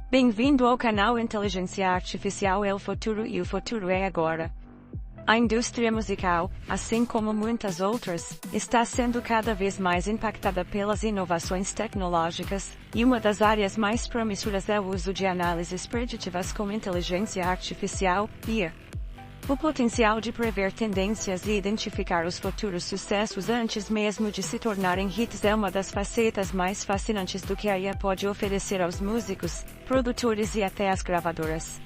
Bem-vindo ao canal Inteligência Artificial é o futuro e o futuro é agora. A indústria musical, assim como muitas outras, está sendo cada vez mais impactada pelas inovações tecnológicas, e uma das áreas mais promissoras é o uso de análises preditivas com inteligência artificial, IA. O potencial de prever tendências e identificar os futuros sucessos antes mesmo de se tornarem hits é uma das facetas mais fascinantes do que a IA pode oferecer aos músicos, produtores e até às gravadoras.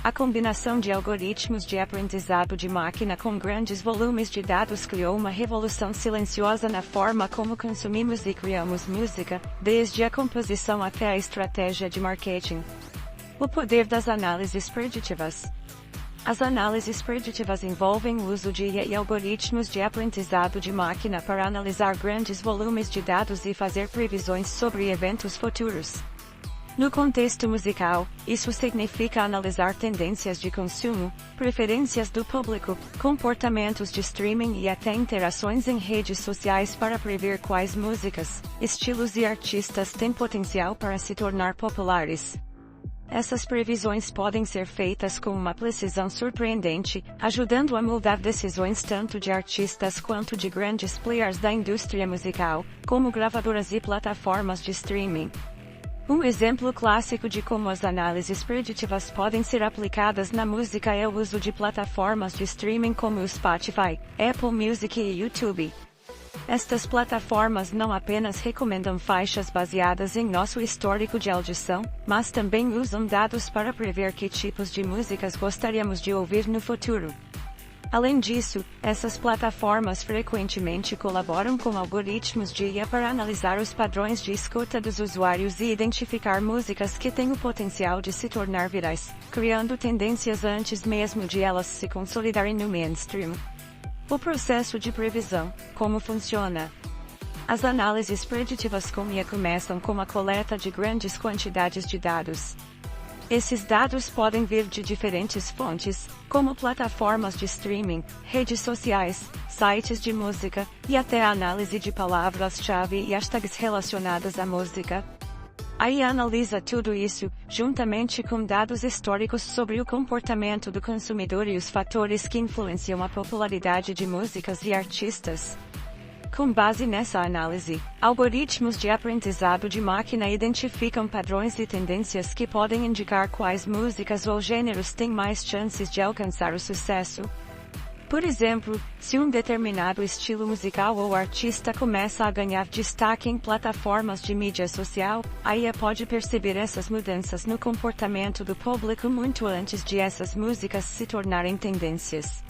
A combinação de algoritmos de aprendizado de máquina com grandes volumes de dados criou uma revolução silenciosa na forma como consumimos e criamos música, desde a composição até a estratégia de marketing. O poder das análises preditivas. As análises preditivas envolvem o uso de IA e algoritmos de aprendizado de máquina para analisar grandes volumes de dados e fazer previsões sobre eventos futuros. No contexto musical, isso significa analisar tendências de consumo, preferências do público, comportamentos de streaming e até interações em redes sociais para prever quais músicas, estilos e artistas têm potencial para se tornar populares. Essas previsões podem ser feitas com uma precisão surpreendente, ajudando a moldar decisões tanto de artistas quanto de grandes players da indústria musical, como gravadoras e plataformas de streaming. Um exemplo clássico de como as análises preditivas podem ser aplicadas na música é o uso de plataformas de streaming como o Spotify, Apple Music e YouTube. Estas plataformas não apenas recomendam faixas baseadas em nosso histórico de audição, mas também usam dados para prever que tipos de músicas gostaríamos de ouvir no futuro. Além disso, essas plataformas frequentemente colaboram com algoritmos de IA para analisar os padrões de escuta dos usuários e identificar músicas que têm o potencial de se tornar virais, criando tendências antes mesmo de elas se consolidarem no mainstream. O processo de previsão, como funciona? As análises preditivas com IA começam com a coleta de grandes quantidades de dados. Esses dados podem vir de diferentes fontes, como plataformas de streaming, redes sociais, sites de música, e até a análise de palavras-chave e hashtags relacionadas à música. A IA analisa tudo isso, juntamente com dados históricos sobre o comportamento do consumidor e os fatores que influenciam a popularidade de músicas e artistas. Com base nessa análise, algoritmos de aprendizado de máquina identificam padrões e tendências que podem indicar quais músicas ou gêneros têm mais chances de alcançar o sucesso. Por exemplo, se um determinado estilo musical ou artista começa a ganhar destaque em plataformas de mídia social, a IA pode perceber essas mudanças no comportamento do público muito antes de essas músicas se tornarem tendências.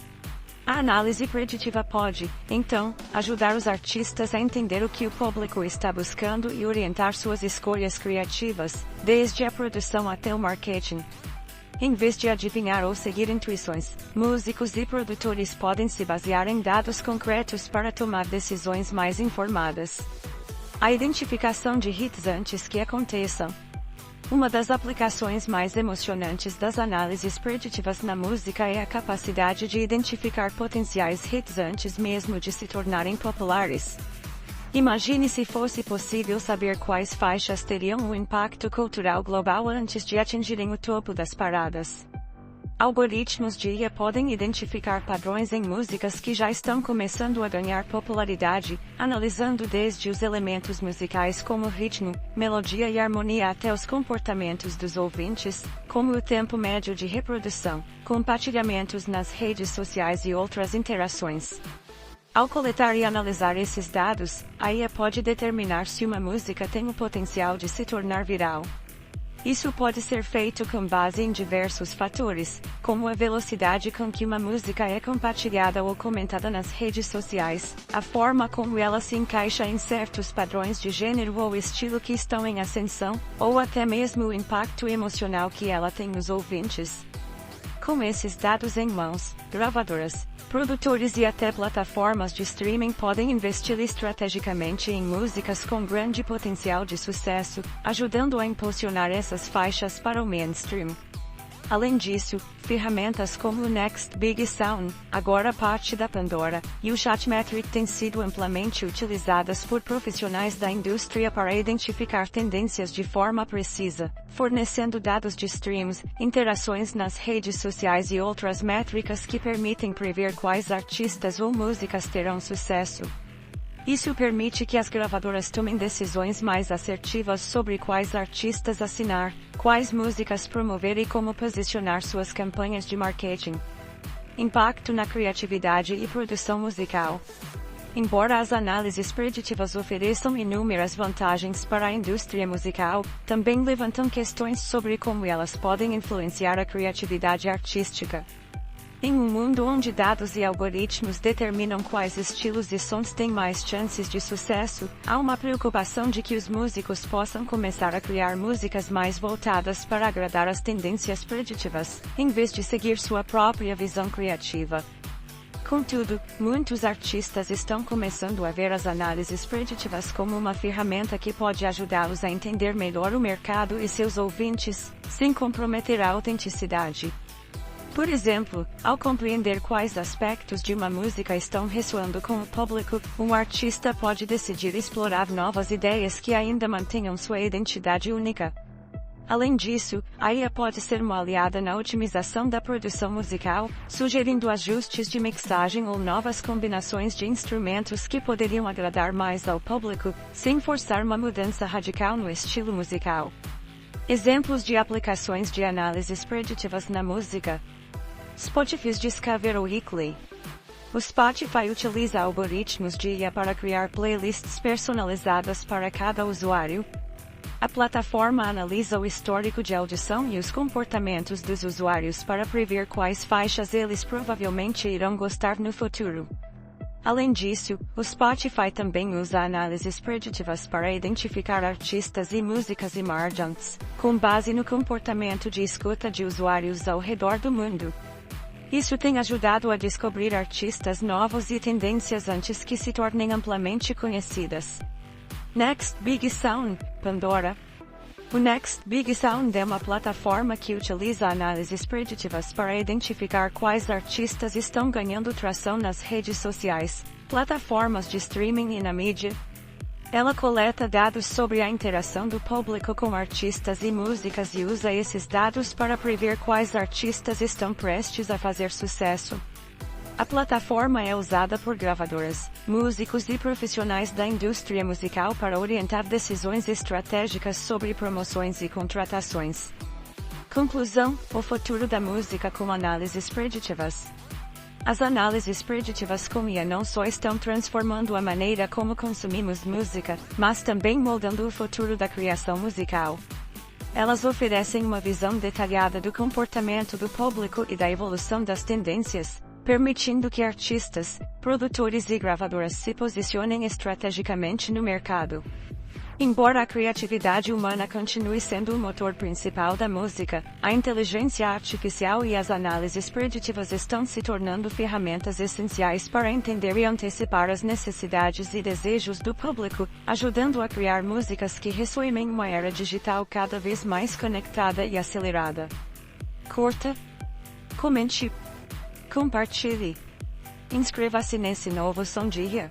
A análise preditiva pode, então, ajudar os artistas a entender o que o público está buscando e orientar suas escolhas criativas, desde a produção até o marketing. Em vez de adivinhar ou seguir intuições, músicos e produtores podem se basear em dados concretos para tomar decisões mais informadas. A identificação de hits antes que aconteçam. Uma das aplicações mais emocionantes das análises preditivas na música é a capacidade de identificar potenciais hits antes mesmo de se tornarem populares. Imagine se fosse possível saber quais faixas teriam um impacto cultural global antes de atingirem o topo das paradas. Algoritmos de IA podem identificar padrões em músicas que já estão começando a ganhar popularidade, analisando desde os elementos musicais como ritmo, melodia e harmonia até os comportamentos dos ouvintes, como o tempo médio de reprodução, compartilhamentos nas redes sociais e outras interações. Ao coletar e analisar esses dados, a IA pode determinar se uma música tem o potencial de se tornar viral. Isso pode ser feito com base em diversos fatores, como a velocidade com que uma música é compartilhada ou comentada nas redes sociais, a forma como ela se encaixa em certos padrões de gênero ou estilo que estão em ascensão, ou até mesmo o impacto emocional que ela tem nos ouvintes. Com esses dados em mãos, gravadoras, produtores e até plataformas de streaming podem investir estrategicamente em músicas com grande potencial de sucesso, ajudando a impulsionar essas faixas para o mainstream. Além disso, ferramentas como o Next Big Sound, agora parte da Pandora, e o Chatmetric têm sido amplamente utilizadas por profissionais da indústria para identificar tendências de forma precisa, fornecendo dados de streams, interações nas redes sociais e outras métricas que permitem prever quais artistas ou músicas terão sucesso. Isso permite que as gravadoras tomem decisões mais assertivas sobre quais artistas assinar, quais músicas promover e como posicionar suas campanhas de marketing. Impacto na criatividade e produção musical. Embora as análises preditivas ofereçam inúmeras vantagens para a indústria musical, também levantam questões sobre como elas podem influenciar a criatividade artística. Em um mundo onde dados e algoritmos determinam quais estilos e sons têm mais chances de sucesso, há uma preocupação de que os músicos possam começar a criar músicas mais voltadas para agradar as tendências preditivas, em vez de seguir sua própria visão criativa. Contudo, muitos artistas estão começando a ver as análises preditivas como uma ferramenta que pode ajudá-los a entender melhor o mercado e seus ouvintes, sem comprometer a autenticidade. Por exemplo, ao compreender quais aspectos de uma música estão ressoando com o público, um artista pode decidir explorar novas ideias que ainda mantenham sua identidade única. Além disso, a IA pode ser uma aliada na otimização da produção musical, sugerindo ajustes de mixagem ou novas combinações de instrumentos que poderiam agradar mais ao público, sem forçar uma mudança radical no estilo musical. Exemplos de aplicações de análises preditivas na música. Spotify's Discover Weekly. O Spotify utiliza algoritmos de IA para criar playlists personalizadas para cada usuário. A plataforma analisa o histórico de audição e os comportamentos dos usuários para prever quais faixas eles provavelmente irão gostar no futuro. Além disso, o Spotify também usa análises preditivas para identificar artistas e músicas emergentes, com base no comportamento de escuta de usuários ao redor do mundo. Isso tem ajudado a descobrir artistas novos e tendências antes que se tornem amplamente conhecidas. Next Big Sound, Pandora. O Next Big Sound é uma plataforma que utiliza análises preditivas para identificar quais artistas estão ganhando tração nas redes sociais, plataformas de streaming e na mídia. Ela coleta dados sobre a interação do público com artistas e músicas e usa esses dados para prever quais artistas estão prestes a fazer sucesso. A plataforma é usada por gravadoras, músicos e profissionais da indústria musical para orientar decisões estratégicas sobre promoções e contratações. Conclusão: o futuro da música com análises preditivas. As análises preditivas com IA não só estão transformando a maneira como consumimos música, mas também moldando o futuro da criação musical. Elas oferecem uma visão detalhada do comportamento do público e da evolução das tendências, permitindo que artistas, produtores e gravadoras se posicionem estrategicamente no mercado. Embora a criatividade humana continue sendo o motor principal da música, a inteligência artificial e as análises preditivas estão se tornando ferramentas essenciais para entender e antecipar as necessidades e desejos do público, ajudando a criar músicas que ressoem em uma era digital cada vez mais conectada e acelerada. Curta, comente, compartilhe. Inscreva-se nesse novo som dia.